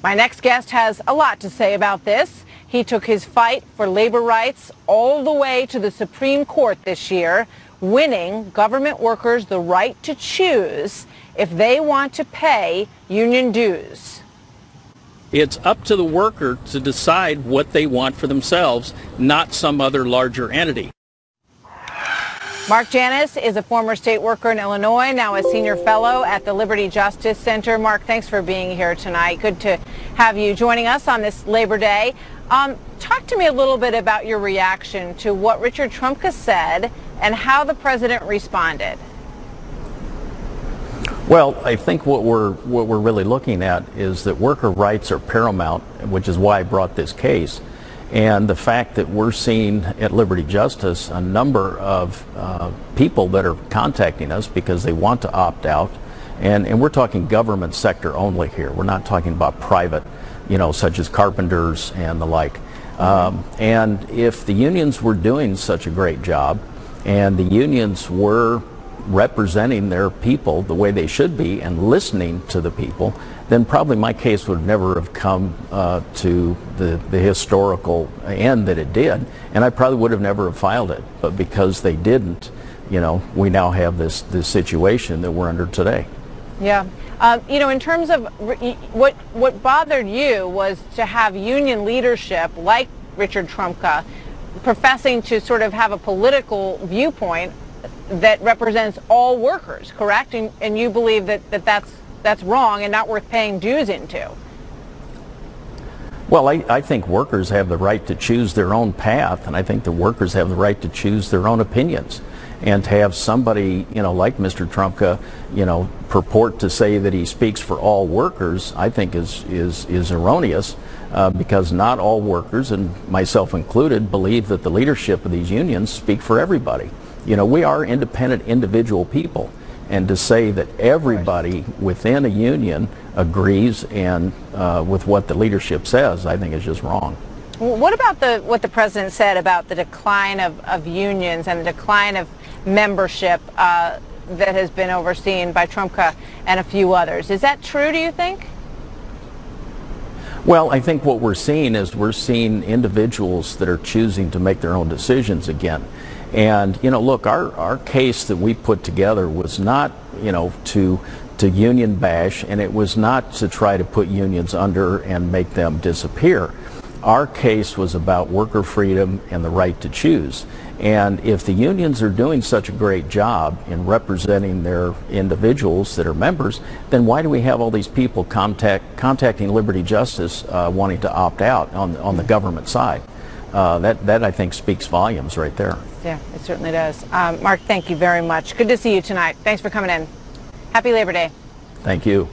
My next guest has a lot to say about this. He took his fight for labor rights all the way to the Supreme Court this year, winning government workers the right to choose if they want to pay union dues. It's up to the worker to decide what they want for themselves, not some other larger entity. Mark Janus is a former state worker in Illinois, now a senior fellow at the Liberty Justice Center. Mark, thanks for being here tonight. Good to have you joining us on this Labor Day. Talk to me a little bit about your reaction to what Richard Trumka said and how the president responded. Well, I think what we're really looking at is that worker rights are paramount, which is why I brought this case. And the fact that we're seeing at Liberty Justice a number of people that are contacting us because they want to opt out, and we're talking government sector only here. We're not talking about private, such as carpenters and the like. And if the unions were doing such a great job, and the unions were representing their people the way they should be and listening to the people, then probably my case would never have come to the historical end that it did, and I probably would have never have filed it. But because they didn't, we now have this situation that we're under today. Yeah. In terms of what bothered you was to have union leadership like Richard Trumka professing to sort of have a political viewpoint that represents all workers, correct? And you believe that's wrong and not worth paying dues into. Well, I think workers have the right to choose their own path, and I think the workers have the right to choose their own opinions. And to have somebody, like Mr. Trumka, purport to say that he speaks for all workers, I think is erroneous, because not all workers, and myself included, believe that the leadership of these unions speak for everybody. We are independent individual people, and to say that everybody within a union agrees and with what the leadership says, I think is just wrong. What about what the president said about the decline of unions and the decline of membership that has been overseen by Trumka and a few others? Is that true, do you think? Well, I think what we're seeing is we're seeing individuals that are choosing to make their own decisions again. And, look, our case that we put together was not, to union bash, and it was not to try to put unions under and make them disappear. Our case was about worker freedom and the right to choose. And if the unions are doing such a great job in representing their individuals that are members, then why do we have all these people contacting Liberty Justice wanting to opt out on the government side? That I think speaks volumes right there. Yeah, it certainly does. Mark, thank you very much. Good to see you tonight. Thanks for coming in. Happy Labor Day. Thank you.